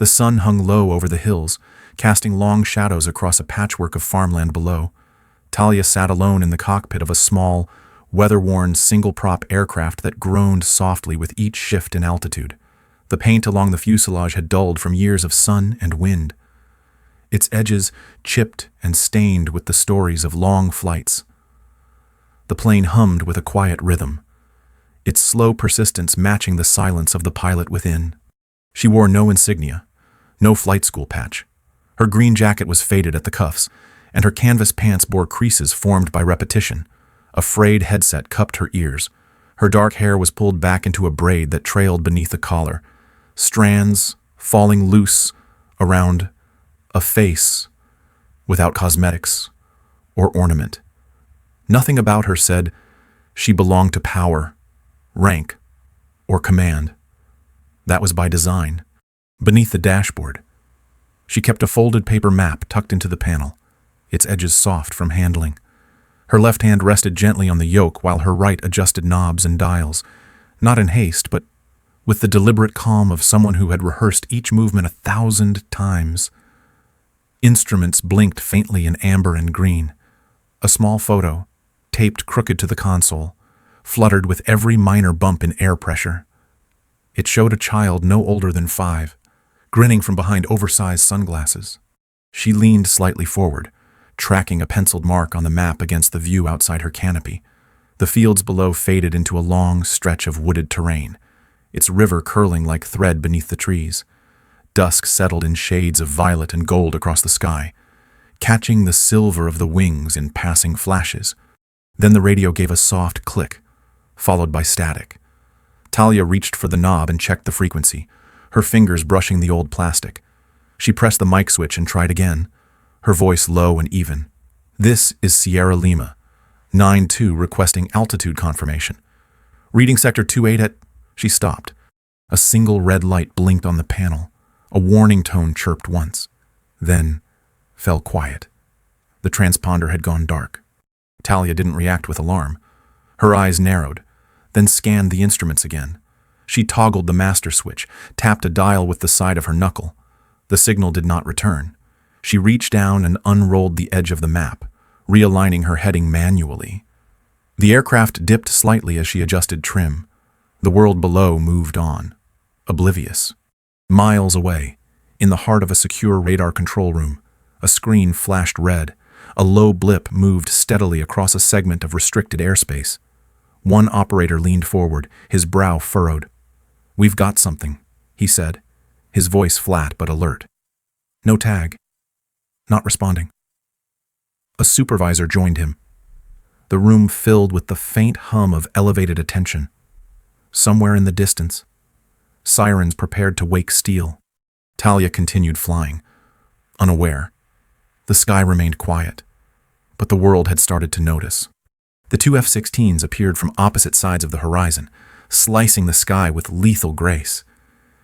The sun hung low over the hills, casting long shadows across a patchwork of farmland below. Talia sat alone in the cockpit of a small, weather-worn single-prop aircraft that groaned softly with each shift in altitude. The paint along the fuselage had dulled from years of sun and wind, its edges chipped and stained with the stories of long flights. The plane hummed with a quiet rhythm, its slow persistence matching the silence of the pilot within. She wore no insignia, no flight school patch. Her green jacket was faded at the cuffs, and her canvas pants bore creases formed by repetition. A frayed headset cupped her ears. Her dark hair was pulled back into a braid that trailed beneath the collar, strands falling loose around a face without cosmetics or ornament. Nothing about her said she belonged to power, rank, or command. That was by design. Beneath the dashboard, she kept a folded paper map tucked into the panel, its edges soft from handling. Her left hand rested gently on the yoke while her right adjusted knobs and dials, not in haste, but with the deliberate calm of someone who had rehearsed each movement 1,000 times. Instruments blinked faintly in amber and green. A small photo, taped crooked to the console, fluttered with every minor bump in air pressure. It showed a child no older than 5, grinning from behind oversized sunglasses. She leaned slightly forward, tracking a penciled mark on the map against the view outside her canopy. The fields below faded into a long stretch of wooded terrain, its river curling like thread beneath the trees. Dusk settled in shades of violet and gold across the sky, catching the silver of the wings in passing flashes. Then the radio gave a soft click, followed by static. Talia reached for the knob and checked the frequency, her fingers brushing the old plastic. She pressed the mic switch and tried again, her voice low and even. "This is Sierra Lima, 9-2 requesting altitude confirmation. Reading sector 28 at..." She stopped. A single red light blinked on the panel. A warning tone chirped once, then fell quiet. The transponder had gone dark. Talia didn't react with alarm. Her eyes narrowed, then scanned the instruments again. She toggled the master switch, tapped a dial with the side of her knuckle. The signal did not return. She reached down and unrolled the edge of the map, realigning her heading manually. The aircraft dipped slightly as she adjusted trim. The world below moved on, oblivious. Miles away, in the heart of a secure radar control room, a screen flashed red. A low blip moved steadily across a segment of restricted airspace. One operator leaned forward, his brow furrowed. "We've got something," he said, his voice flat but alert. "No tag." Not responding. A supervisor joined him. The room filled with the faint hum of elevated attention. Somewhere in the distance, sirens prepared to wake steel. Talia continued flying, unaware. The sky remained quiet, but the world had started to notice. The 2 F-16s appeared from opposite sides of the horizon, slicing the sky with lethal grace.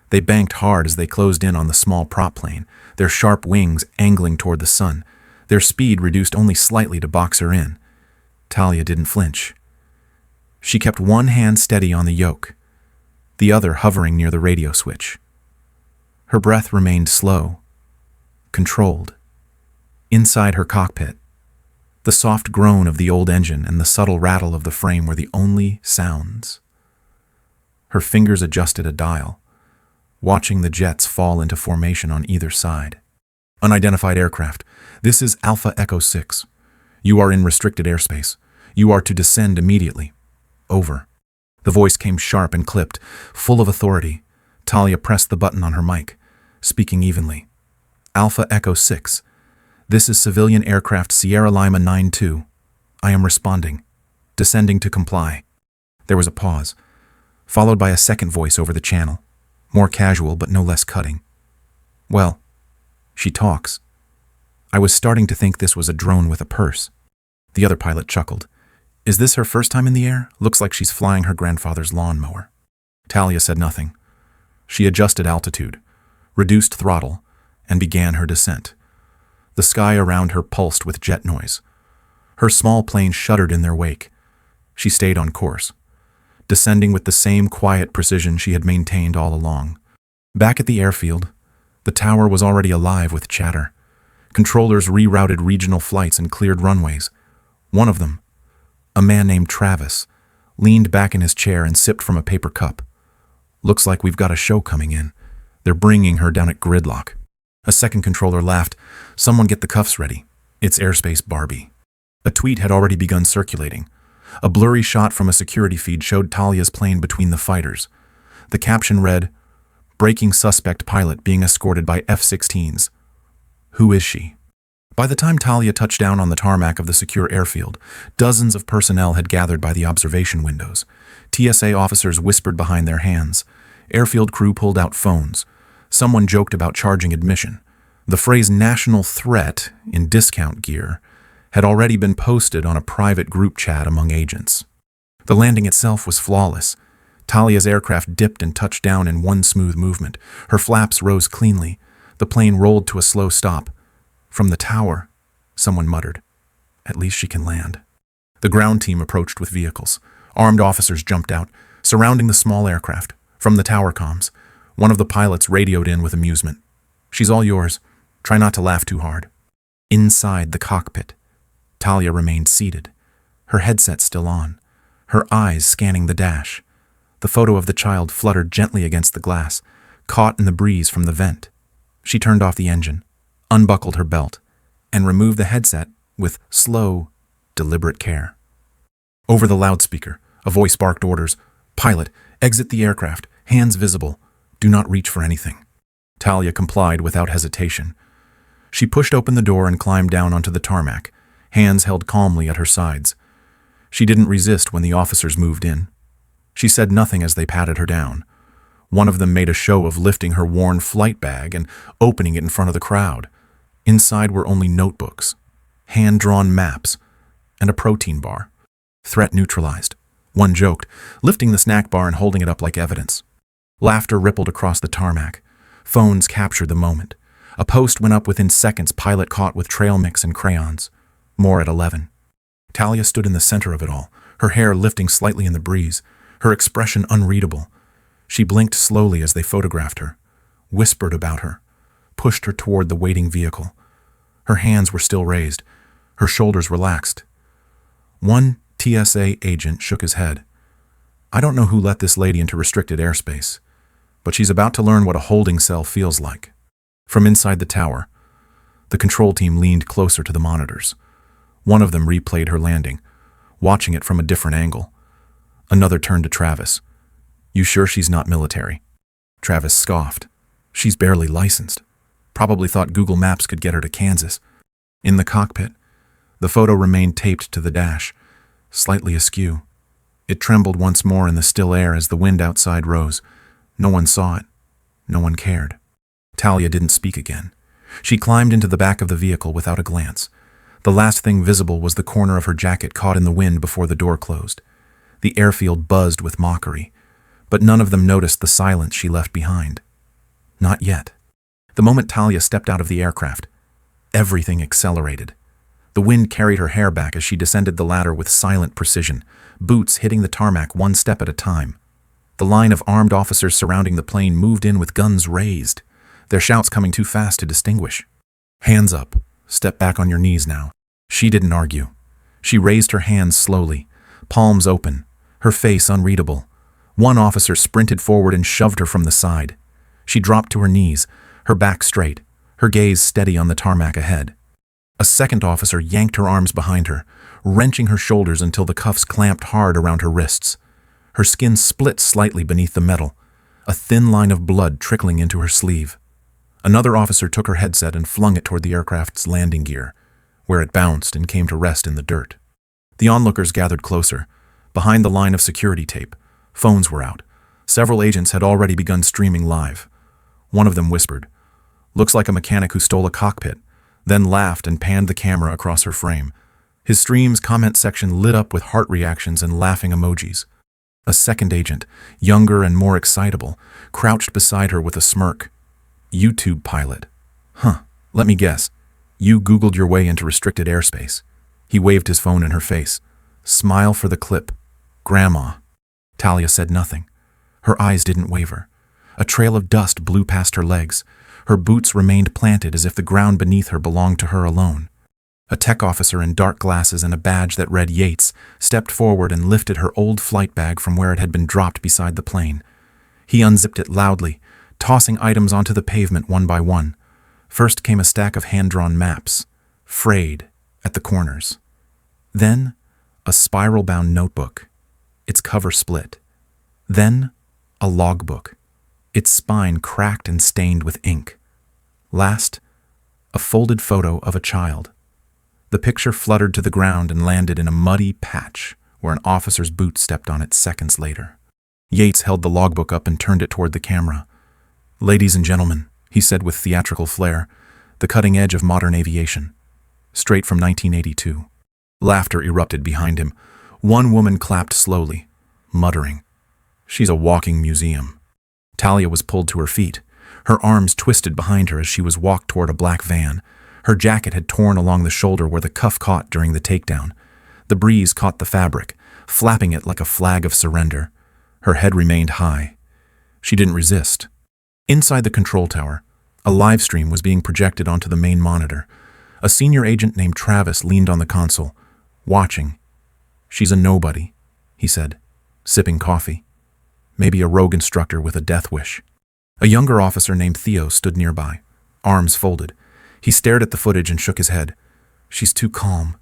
They banked hard as they closed in on the small prop plane, their sharp wings angling toward the sun, their speed reduced only slightly to box her in. Talia didn't flinch. She kept one hand steady on the yoke, the other hovering near the radio switch. Her breath remained slow, controlled. Inside her cockpit, the soft groan of the old engine and the subtle rattle of the frame were the only sounds. Her fingers adjusted a dial, watching the jets fall into formation on either side. "Unidentified aircraft. This is Alpha Echo 6. You are in restricted airspace. You are to descend immediately. Over." The voice came sharp and clipped, full of authority. Talia pressed the button on her mic, speaking evenly. "Alpha Echo 6. This is civilian aircraft Sierra Lima 9-2. I am responding. Descending to comply." There was a pause, followed by a second voice over the channel, more casual but no less cutting. "Well, she talks. I was starting to think this was a drone with a purse." The other pilot chuckled. "Is this her first time in the air? Looks like she's flying her grandfather's lawnmower." Talia said nothing. She adjusted altitude, reduced throttle, and began her descent. The sky around her pulsed with jet noise. Her small plane shuddered in their wake. She stayed on course, descending with the same quiet precision she had maintained all along. Back at the airfield, The tower was already alive with chatter. Controllers rerouted regional flights and cleared runways. One of them, a man named Travis, leaned back in his chair and sipped from a paper cup. Looks like we've got a show coming in. They're bringing her down at Gridlock. A second controller laughed. Someone get the cuffs ready. It's Airspace Barbie. A tweet had already begun circulating. A blurry shot from a security feed showed Talia's plane between the fighters. The caption read, "Breaking suspect pilot being escorted by F-16s. Who is she?" By the time Talia touched down on the tarmac of the secure airfield, dozens of personnel had gathered by the observation windows. TSA officers whispered behind their hands. Airfield crew pulled out phones. Someone joked about charging admission. The phrase "national threat" in discount gear had already been posted on a private group chat among agents. The landing itself was flawless. Talia's aircraft dipped and touched down in one smooth movement. Her flaps rose cleanly. The plane rolled to a slow stop. From the tower, someone muttered, "At least she can land." The ground team approached with vehicles. Armed officers jumped out, surrounding the small aircraft. From the tower comms, one of the pilots radioed in with amusement. "She's all yours. Try not to laugh too hard." Inside the cockpit, Talia remained seated, her headset still on, her eyes scanning the dash. The photo of the child fluttered gently against the glass, caught in the breeze from the vent. She turned off the engine, unbuckled her belt, and removed the headset with slow, deliberate care. Over the loudspeaker, a voice barked orders, "Pilot, exit the aircraft, hands visible. Do not reach for anything." Talia complied without hesitation. She pushed open the door and climbed down onto the tarmac, hands held calmly at her sides. She didn't resist when the officers moved in. She said nothing as they patted her down. One of them made a show of lifting her worn flight bag and opening it in front of the crowd. Inside were only notebooks, hand-drawn maps, and a protein bar. Threat neutralized. One joked, lifting the snack bar and holding it up like evidence. Laughter rippled across the tarmac. Phones captured the moment. A post went up within seconds, pilot caught with trail mix and crayons. More at 11. Talia stood in the center of it all, her hair lifting slightly in the breeze, her expression unreadable. She blinked slowly as they photographed her, whispered about her, pushed her toward the waiting vehicle. Her hands were still raised, her shoulders relaxed. One TSA agent shook his head. "I don't know who let this lady into restricted airspace, but she's about to learn what a holding cell feels like." From inside the tower, the control team leaned closer to the monitors. One of them replayed her landing, watching it from a different angle. Another turned to Travis. "You sure she's not military?" Travis scoffed. "She's barely licensed. Probably thought Google Maps could get her to Kansas." In the cockpit, the photo remained taped to the dash, slightly askew. It trembled once more in the still air as the wind outside rose. No one saw it. No one cared. Talia didn't speak again. She climbed into the back of the vehicle without a glance. The last thing visible was the corner of her jacket caught in the wind before the door closed. The airfield buzzed with mockery, but none of them noticed the silence she left behind. Not yet. The moment Talia stepped out of the aircraft, everything accelerated. The wind carried her hair back as she descended the ladder with silent precision, boots hitting the tarmac one step at a time. The line of armed officers surrounding the plane moved in with guns raised, their shouts coming too fast to distinguish. "Hands up. Step back on your knees now." She didn't argue. She raised her hands slowly, palms open, her face unreadable. One officer sprinted forward and shoved her from the side. She dropped to her knees, her back straight, her gaze steady on the tarmac ahead. A second officer yanked her arms behind her, wrenching her shoulders until the cuffs clamped hard around her wrists. Her skin split slightly beneath the metal, a thin line of blood trickling into her sleeve. Another officer took her headset and flung it toward the aircraft's landing gear, where it bounced and came to rest in the dirt. The onlookers gathered closer. Behind the line of security tape, phones were out. Several agents had already begun streaming live. One of them whispered, "Looks like a mechanic who stole a cockpit," then laughed and panned the camera across her frame. His stream's comment section lit up with heart reactions and laughing emojis. A second agent, younger and more excitable, crouched beside her with a smirk. "YouTube pilot. Huh, let me guess. You Googled your way into restricted airspace." He waved his phone in her face. "Smile for the clip. Grandma." Talia said nothing. Her eyes didn't waver. A trail of dust blew past her legs. Her boots remained planted as if the ground beneath her belonged to her alone. A tech officer in dark glasses and a badge that read Yates stepped forward and lifted her old flight bag from where it had been dropped beside the plane. He unzipped it loudly, tossing items onto the pavement one by one. First came a stack of hand-drawn maps, frayed at the corners. Then, a spiral-bound notebook, its cover split. Then, a logbook, its spine cracked and stained with ink. Last, a folded photo of a child. The picture fluttered to the ground and landed in a muddy patch where an officer's boot stepped on it seconds later. Yates held the logbook up and turned it toward the camera. "Ladies and gentlemen," he said with theatrical flair, "the cutting edge of modern aviation. Straight from 1982. Laughter erupted behind him. One woman clapped slowly, muttering, "She's a walking museum." Talia was pulled to her feet. Her arms twisted behind her as she was walked toward a black van. Her jacket had torn along the shoulder where the cuff caught during the takedown. The breeze caught the fabric, flapping it like a flag of surrender. Her head remained high. She didn't resist. Inside the control tower, a live stream was being projected onto the main monitor. A senior agent named Travis leaned on the console, watching. "She's a nobody," he said, sipping coffee. "Maybe a rogue instructor with a death wish." A younger officer named Theo stood nearby, arms folded. He stared at the footage and shook his head. "She's too calm.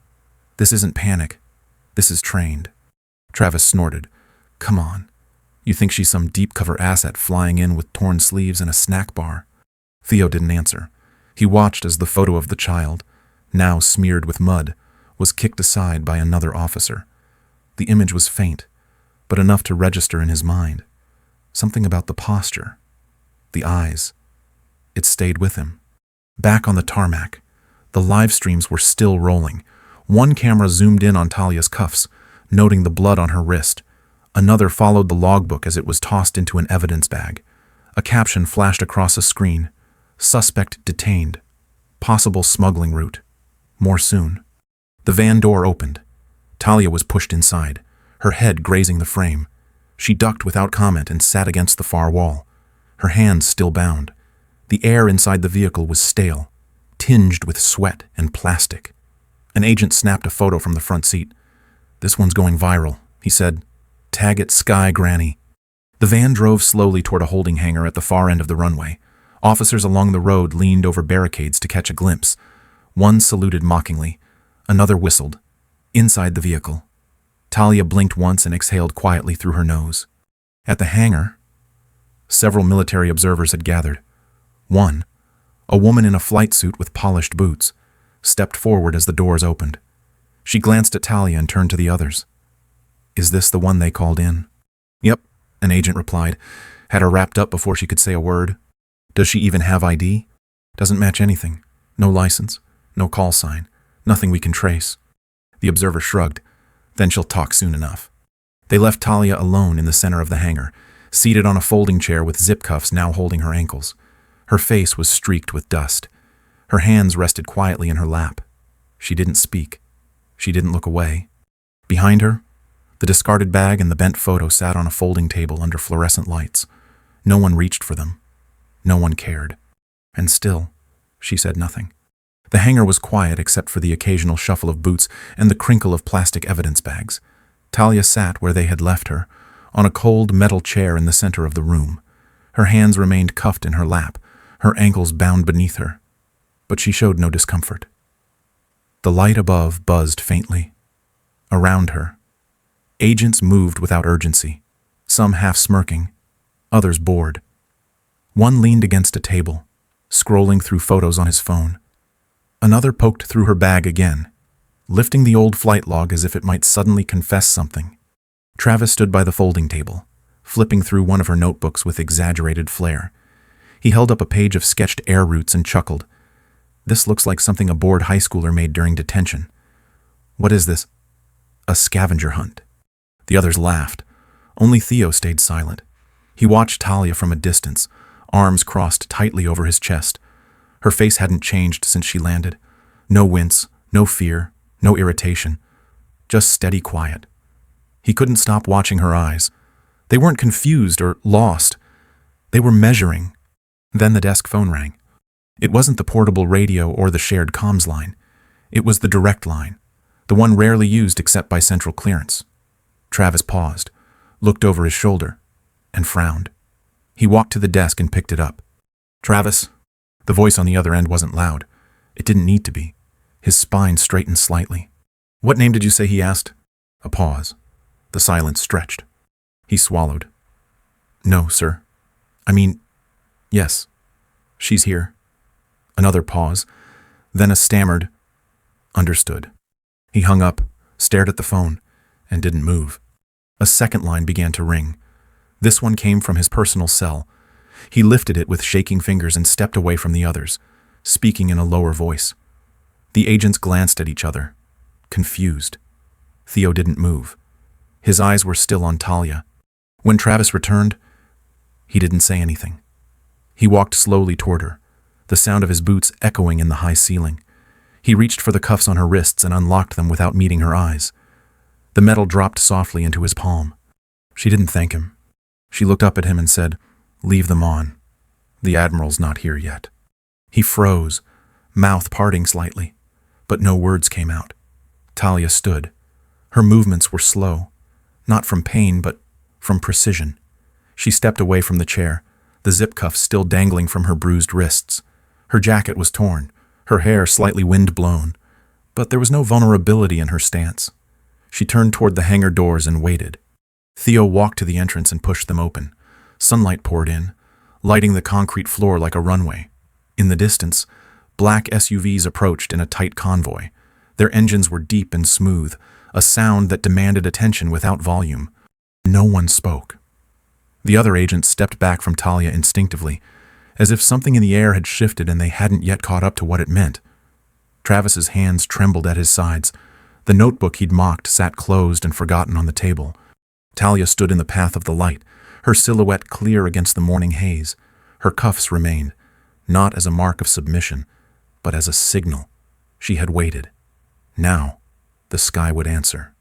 This isn't panic. This is trained." Travis snorted. "Come on. You think she's some deep-cover asset flying in with torn sleeves and a snack bar?" Theo didn't answer. He watched as the photo of the child, now smeared with mud, was kicked aside by another officer. The image was faint, but enough to register in his mind. Something about the posture, the eyes. It stayed with him. Back on the tarmac, the live streams were still rolling. One camera zoomed in on Talia's cuffs, noting the blood on her wrist. Another followed the logbook as it was tossed into an evidence bag. A caption flashed across a screen. "Suspect detained. Possible smuggling route. More soon." The van door opened. Talia was pushed inside, her head grazing the frame. She ducked without comment and sat against the far wall, her hands still bound. The air inside the vehicle was stale, tinged with sweat and plastic. An agent snapped a photo from the front seat. "This one's going viral," he said. "Tag it Sky Granny." The van drove slowly toward a holding hangar at the far end of the runway. Officers along the road leaned over barricades to catch a glimpse. One saluted mockingly. Another whistled. Inside the vehicle, Talia blinked once and exhaled quietly through her nose. At the hangar, several military observers had gathered. One, a woman in a flight suit with polished boots, stepped forward as the doors opened. She glanced at Talia and turned to the others. "Is this the one they called in?" "Yep," an agent replied. "Had her wrapped up before she could say a word." "Does she even have ID?" "Doesn't match anything. No license, no call sign, nothing we can trace." The observer shrugged. "Then she'll talk soon enough." They left Talia alone in the center of the hangar, seated on a folding chair with zip cuffs now holding her ankles. Her face was streaked with dust. Her hands rested quietly in her lap. She didn't speak. She didn't look away. Behind her, the discarded bag and the bent photo sat on a folding table under fluorescent lights. No one reached for them. No one cared. And still, she said nothing. The hangar was quiet except for the occasional shuffle of boots and the crinkle of plastic evidence bags. Talia sat where they had left her, on a cold metal chair in the center of the room. Her hands remained cuffed in her lap, her ankles bound beneath her. But she showed no discomfort. The light above buzzed faintly. Around her, agents moved without urgency, some half smirking, others bored. One leaned against a table, scrolling through photos on his phone. Another poked through her bag again, lifting the old flight log as if it might suddenly confess something. Travis stood by the folding table, flipping through one of her notebooks with exaggerated flair. He held up a page of sketched air routes and chuckled. "This looks like something a bored high schooler made during detention. What is this? A scavenger hunt." The others laughed. Only Theo stayed silent. He watched Talia from a distance, arms crossed tightly over his chest. Her face hadn't changed since she landed. No wince, no fear, no irritation. Just steady quiet. He couldn't stop watching her eyes. They weren't confused or lost. They were measuring. Then the desk phone rang. It wasn't the portable radio or the shared comms line. It was the direct line, the one rarely used except by central clearance. Travis paused, looked over his shoulder, and frowned. He walked to the desk and picked it up. "Travis?" The voice on the other end wasn't loud. It didn't need to be. His spine straightened slightly. "What name did you say?" he asked. A pause. The silence stretched. He swallowed. "No, sir. I mean, yes. She's here." Another pause, then a stammered, "Understood." He hung up, stared at the phone, and didn't move. A second line began to ring. This one came from his personal cell. He lifted it with shaking fingers and stepped away from the others, speaking in a lower voice. The agents glanced at each other, confused. Theo didn't move. His eyes were still on Talia. When Travis returned, he didn't say anything. He walked slowly toward her, the sound of his boots echoing in the high ceiling. He reached for the cuffs on her wrists and unlocked them without meeting her eyes. The metal dropped softly into his palm. She didn't thank him. She looked up at him and said, "Leave them on. The Admiral's not here yet." He froze, mouth parting slightly, but no words came out. Talia stood. Her movements were slow, not from pain, but from precision. She stepped away from the chair, the zip cuffs still dangling from her bruised wrists. Her jacket was torn, her hair slightly wind-blown, but there was no vulnerability in her stance. She turned toward the hangar doors and waited. Theo walked to the entrance and pushed them open. Sunlight poured in, lighting the concrete floor like a runway. In the distance, black SUVs approached in a tight convoy. Their engines were deep and smooth, a sound that demanded attention without volume. No one spoke. The other agents stepped back from Talia instinctively, as if something in the air had shifted and they hadn't yet caught up to what it meant. Travis's hands trembled at his sides. The notebook he'd mocked sat closed and forgotten on the table. Talia stood in the path of the light, her silhouette clear against the morning haze. Her cuffs remained, not as a mark of submission, but as a signal. She had waited. Now, the sky would answer.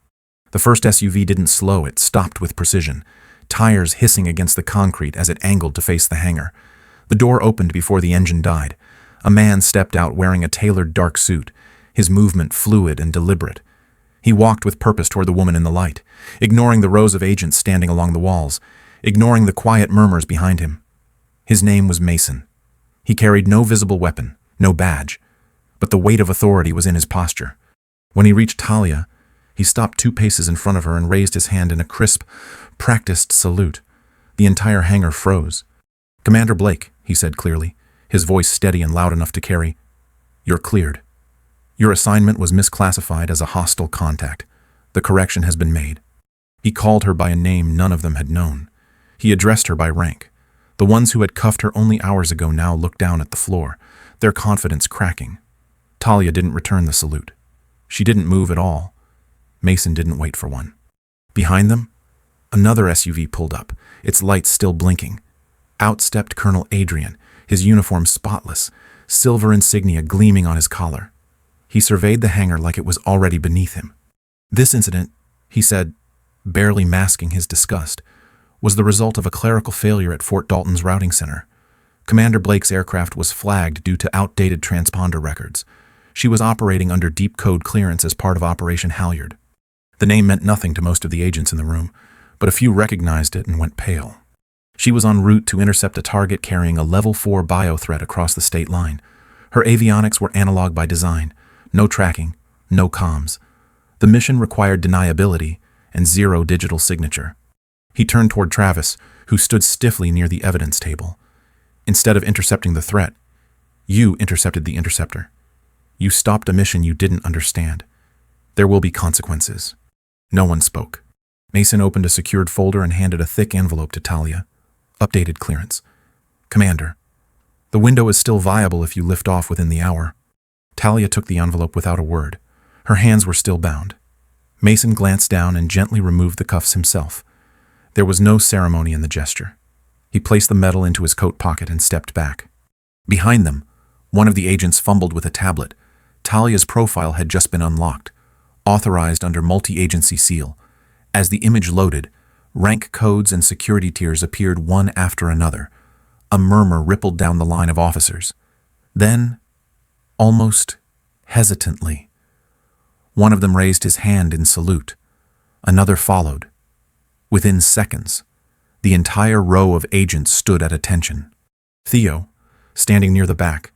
The first SUV didn't slow, it stopped with precision, tires hissing against the concrete as it angled to face the hangar. The door opened before the engine died. A man stepped out wearing a tailored dark suit, his movement fluid and deliberate. He walked with purpose toward the woman in the light, ignoring the rows of agents standing along the walls, ignoring the quiet murmurs behind him. His name was Mason. He carried no visible weapon, no badge, but the weight of authority was in his posture. When he reached Talia, he stopped 2 paces in front of her and raised his hand in a crisp, practiced salute. The entire hangar froze. "Commander Blake," he said clearly, his voice steady and loud enough to carry, "You're cleared. Your assignment was misclassified as a hostile contact. The correction has been made." He called her by a name none of them had known. He addressed her by rank. The ones who had cuffed her only hours ago now looked down at the floor, their confidence cracking. Talia didn't return the salute. She didn't move at all. Mason didn't wait for one. Behind them, another SUV pulled up, its lights still blinking. Out stepped Colonel Adrian, his uniform spotless, silver insignia gleaming on his collar. He surveyed the hangar like it was already beneath him. "This incident," he said, barely masking his disgust, "was the result of a clerical failure at Fort Dalton's routing center. Commander Blake's aircraft was flagged due to outdated transponder records. She was operating under deep code clearance as part of Operation Halyard." The name meant nothing to most of the agents in the room, but a few recognized it and went pale. She was en route to intercept a target carrying a Level 4 bio threat across the state line. Her avionics were analog by design, no tracking, no comms. The mission required deniability and zero digital signature. He turned toward Travis, who stood stiffly near the evidence table. "Instead of intercepting the threat, you intercepted the interceptor. You stopped a mission you didn't understand. There will be consequences." No one spoke. Mason opened a secured folder and handed a thick envelope to Talia. "Updated clearance. Commander, the window is still viable if you lift off within the hour." Talia took the envelope without a word. Her hands were still bound. Mason glanced down and gently removed the cuffs himself. There was no ceremony in the gesture. He placed the metal into his coat pocket and stepped back. Behind them, one of the agents fumbled with a tablet. Talia's profile had just been unlocked, authorized under multi-agency seal. As the image loaded, rank codes and security tiers appeared one after another. A murmur rippled down the line of officers. Then, almost hesitantly, one of them raised his hand in salute. Another followed. Within seconds, the entire row of agents stood at attention. Theo, standing near the back,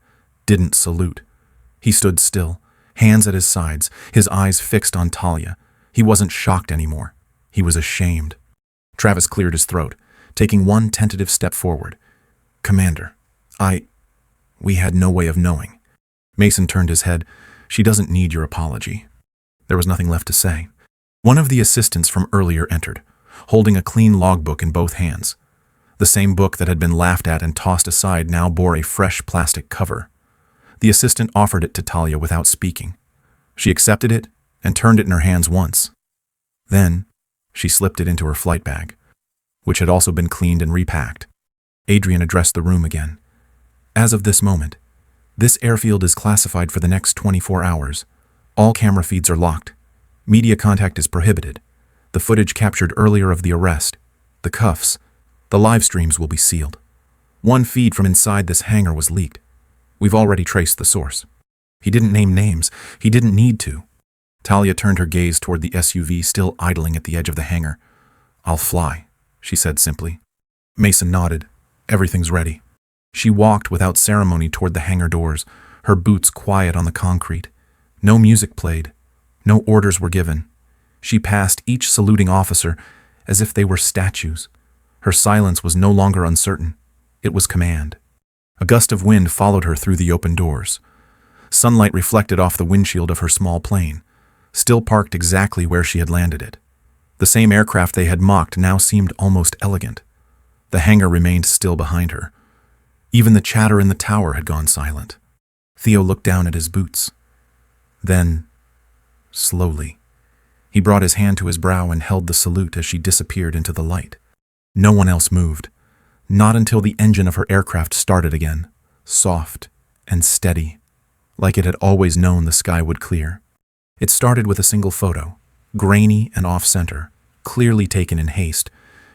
didn't salute. He stood still, hands at his sides, his eyes fixed on Talia. He wasn't shocked anymore. He was ashamed. Travis cleared his throat, taking one tentative step forward. "Commander, we had no way of knowing." Mason turned his head. "She doesn't need your apology." There was nothing left to say. One of the assistants from earlier entered, holding a clean logbook in both hands. The same book that had been laughed at and tossed aside now bore a fresh plastic cover. The assistant offered it to Talia without speaking. She accepted it and turned it in her hands once. Then, she slipped it into her flight bag, which had also been cleaned and repacked. Adrian addressed the room again. "As of this moment, this airfield is classified for the next 24 hours. All camera feeds are locked. Media contact is prohibited. The footage captured earlier of the arrest, the cuffs, the live streams will be sealed. One feed from inside this hangar was leaked. We've already traced the source." He didn't name names. He didn't need to. Talia turned her gaze toward the SUV still idling at the edge of the hangar. "I'll fly," she said simply. Mason nodded. "Everything's ready." She walked without ceremony toward the hangar doors, her boots quiet on the concrete. No music played. No orders were given. She passed each saluting officer as if they were statues. Her silence was no longer uncertain. It was command. A gust of wind followed her through the open doors. Sunlight reflected off the windshield of her small plane, still parked exactly where she had landed it. The same aircraft they had mocked now seemed almost elegant. The hangar remained still behind her. Even the chatter in the tower had gone silent. Theo looked down at his boots. Then, slowly, he brought his hand to his brow and held the salute as she disappeared into the light. No one else moved, not until the engine of her aircraft started again, soft and steady, like it had always known the sky would clear. It started with a single photo, grainy and off-center, clearly taken in haste.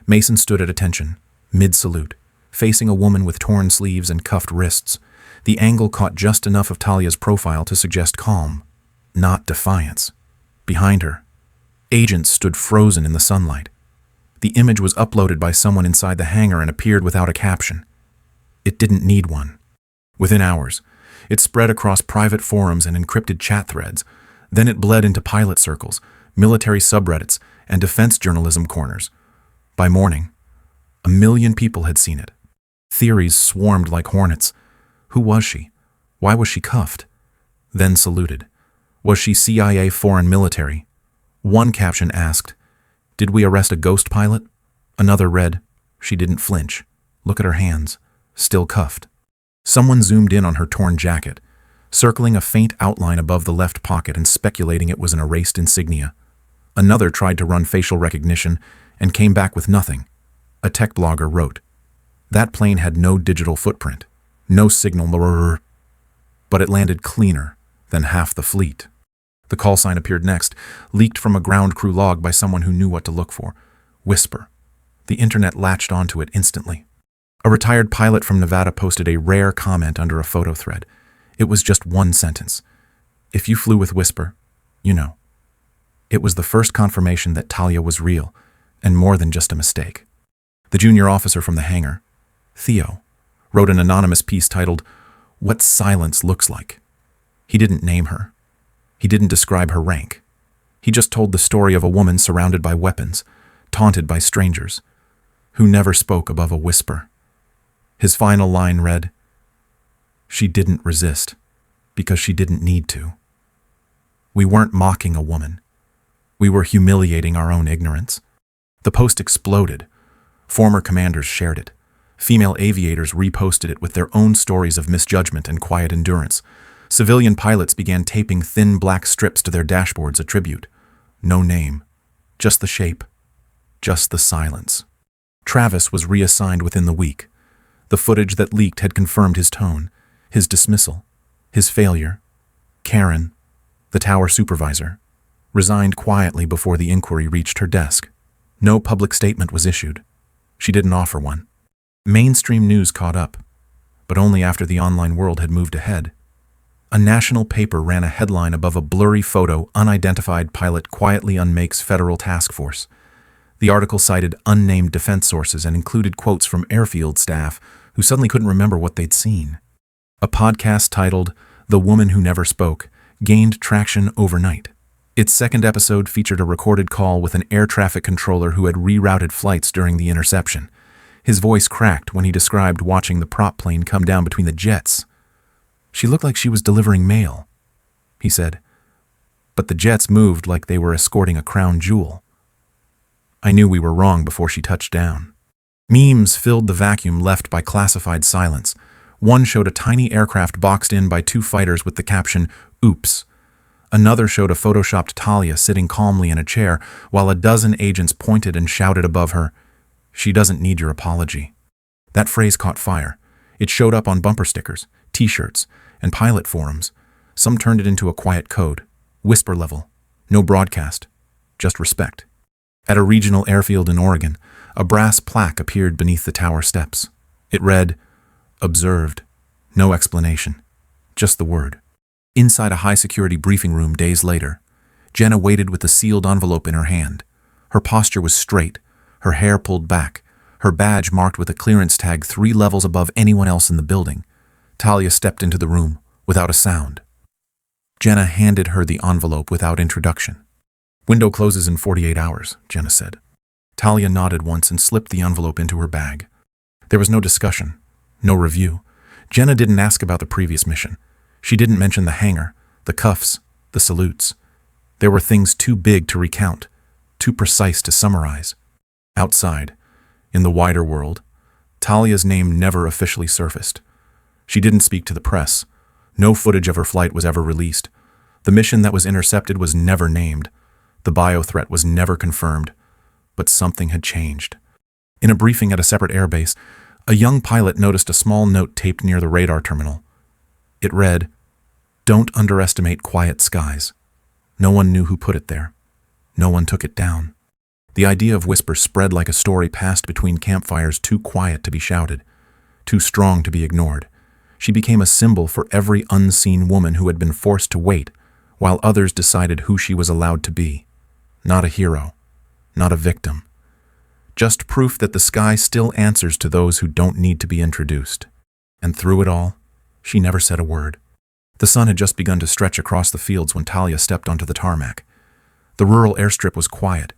Mason stood at attention, mid-salute, facing a woman with torn sleeves and cuffed wrists. The angle caught just enough of Talia's profile to suggest calm, not defiance. Behind her, agents stood frozen in the sunlight. The image was uploaded by someone inside the hangar and appeared without a caption. It didn't need one. Within hours, it spread across private forums and encrypted chat threads. Then it bled into pilot circles, military subreddits, and defense journalism corners. By morning, 1 million people had seen it. Theories swarmed like hornets. Who was she? Why was she cuffed? Then saluted. Was she CIA foreign military? One caption asked, "Did we arrest a ghost pilot?" Another read, "She didn't flinch. Look at her hands, still cuffed." Someone zoomed in on her torn jacket, circling a faint outline above the left pocket and speculating it was an erased insignia. Another tried to run facial recognition and came back with nothing. A tech blogger wrote, "That plane had no digital footprint, no signal, but it landed cleaner than half the fleet." The call sign appeared next, leaked from a ground crew log by someone who knew what to look for. Whisper. The internet latched onto it instantly. A retired pilot from Nevada posted a rare comment under a photo thread. It was just one sentence. "If you flew with Whisper, you know." It was the first confirmation that Talia was real, and more than just a mistake. The junior officer from the hangar, Theo, wrote an anonymous piece titled, "What Silence Looks Like." He didn't name her. He didn't describe her rank. He just told the story of a woman surrounded by weapons, taunted by strangers, who never spoke above a whisper. His final line read, "She didn't resist, because she didn't need to." We weren't mocking a woman. We were humiliating our own ignorance. The post exploded. Former commanders shared it. Female aviators reposted it with their own stories of misjudgment and quiet endurance. Civilian pilots began taping thin black strips to their dashboards, a tribute. No name, just the shape, just the silence. Travis was reassigned within the week. The footage that leaked had confirmed his tone, his dismissal, his failure. Karen, the tower supervisor, resigned quietly before the inquiry reached her desk. No public statement was issued. She didn't offer one. Mainstream news caught up. but only after the online world had moved ahead. A national paper ran a headline above a blurry photo, "Unidentified pilot quietly unmakes federal task force." The article cited unnamed defense sources and included quotes from airfield staff who suddenly couldn't remember what they'd seen. A podcast titled "The Woman Who Never Spoke" gained traction overnight. Its second episode featured a recorded call with an air traffic controller who had rerouted flights during the interception. His voice cracked when he described watching the prop plane come down between the jets. "She looked like she was delivering mail," he said, "but the jets moved like they were escorting a crown jewel. I knew we were wrong before she touched down." Memes filled the vacuum left by classified silence. One showed a tiny aircraft boxed in by two fighters with the caption, "Oops." Another showed a photoshopped Talia sitting calmly in a chair while a dozen agents pointed and shouted above her, "She doesn't need your apology." That phrase caught fire. It showed up on bumper stickers, t-shirts, and pilot forums. Some turned it into a quiet code, whisper level, no broadcast, just respect. At a regional airfield in Oregon, a brass plaque appeared beneath the tower steps. It read, "Observed." No explanation, just the word. Inside a high-security briefing room days later, Jenna waited with the sealed envelope in her hand. Her posture was straight, her hair pulled back, her badge marked with a clearance tag 3 levels above anyone else in the building. Talia stepped into the room without a sound. Jenna handed her the envelope without introduction. "Window closes in 48 hours, Jenna said. Talia nodded once and slipped the envelope into her bag. There was no discussion, no review. Jenna didn't ask about the previous mission. She didn't mention the hangar, the cuffs, the salutes. There were things too big to recount, too precise to summarize. Outside, in the wider world, Talia's name never officially surfaced. She didn't speak to the press. No footage of her flight was ever released. The mission that was intercepted was never named. The bio-threat was never confirmed. But something had changed. In a briefing at a separate airbase, a young pilot noticed a small note taped near the radar terminal. It read, "Don't underestimate quiet skies." No one knew who put it there. No one took it down. The idea of whisper spread like a story passed between campfires, too quiet to be shouted, too strong to be ignored. She became a symbol for every unseen woman who had been forced to wait, while others decided who she was allowed to be. Not a hero, not a victim. Just proof that the sky still answers to those who don't need to be introduced. And through it all, she never said a word. The sun had just begun to stretch across the fields when Talia stepped onto the tarmac. The rural airstrip was quiet,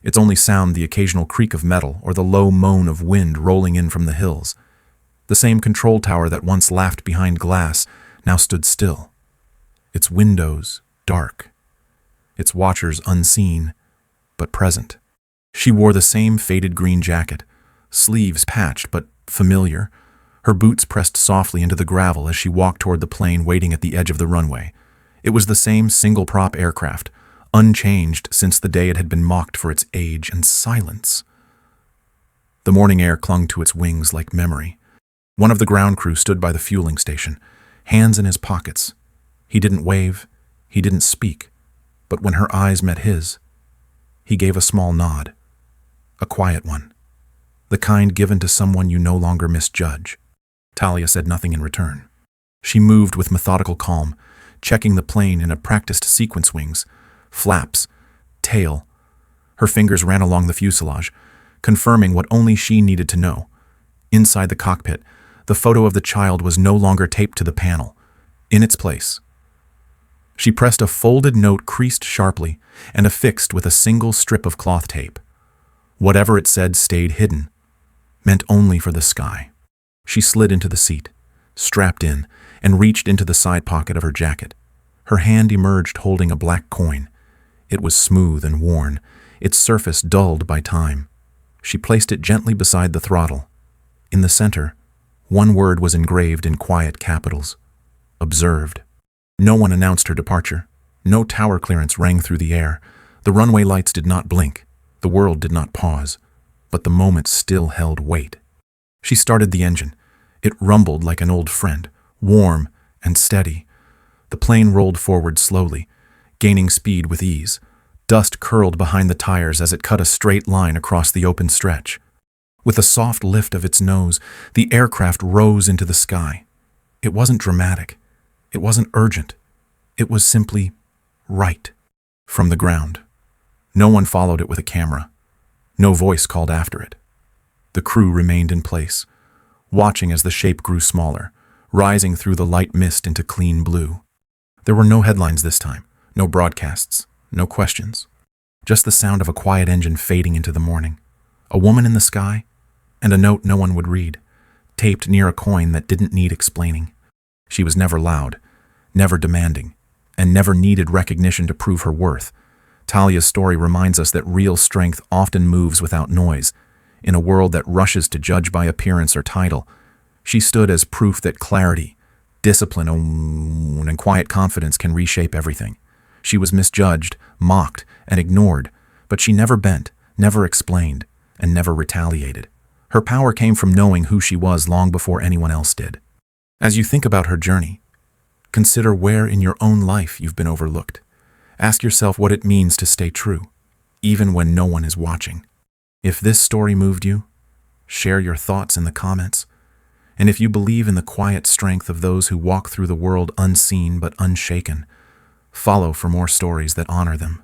its only sound the occasional creak of metal or the low moan of wind rolling in from the hills. The same control tower that once laughed behind glass now stood still, its windows dark, its watchers unseen but present. She wore the same faded green jacket, sleeves patched but familiar. Her boots pressed softly into the gravel as she walked toward the plane waiting at the edge of the runway. It was the same single-prop aircraft, unchanged since the day it had been mocked for its age and silence. The morning air clung to its wings like memory. One of the ground crew stood by the fueling station, hands in his pockets. He didn't wave, he didn't speak, but when her eyes met his, he gave a small nod, a quiet one, the kind given to someone you no longer misjudge. Talia said nothing in return. She moved with methodical calm, checking the plane in a practiced sequence: wings, flaps, tail. Her fingers ran along the fuselage, confirming what only she needed to know. Inside the cockpit, the photo of the child was no longer taped to the panel. In its place, she pressed a folded note creased sharply and affixed with a single strip of cloth tape. Whatever it said stayed hidden, meant only for the sky. She slid into the seat, strapped in, and reached into the side pocket of her jacket. Her hand emerged holding a black coin. It was smooth and worn, its surface dulled by time. She placed it gently beside the throttle. In the center, one word was engraved in quiet capitals: observed. No one announced her departure. No tower clearance rang through the air. The runway lights did not blink. The world did not pause. But the moment still held weight. She started the engine. It rumbled like an old friend, warm and steady. The plane rolled forward slowly, gaining speed with ease. Dust curled behind the tires as it cut a straight line across the open stretch. With a soft lift of its nose, the aircraft rose into the sky. It wasn't dramatic. It wasn't urgent. It was simply right from the ground. No one followed it with a camera. No voice called after it. The crew remained in place, watching as the shape grew smaller, rising through the light mist into clean blue. There were no headlines this time, no broadcasts, no questions. Just the sound of a quiet engine fading into the morning, a woman in the sky, and a note no one would read, taped near a coin that didn't need explaining. She was never loud, never demanding, and never needed recognition to prove her worth. Talia's story reminds us that real strength often moves without noise. In a world that rushes to judge by appearance or title, she stood as proof that clarity, discipline, and quiet confidence can reshape everything. She was misjudged, mocked, and ignored, but she never bent, never explained, and never retaliated. Her power came from knowing who she was long before anyone else did. As you think about her journey, consider where in your own life you've been overlooked. Ask yourself what it means to stay true, even when no one is watching. If this story moved you, share your thoughts in the comments. And if you believe in the quiet strength of those who walk through the world unseen but unshaken, follow for more stories that honor them.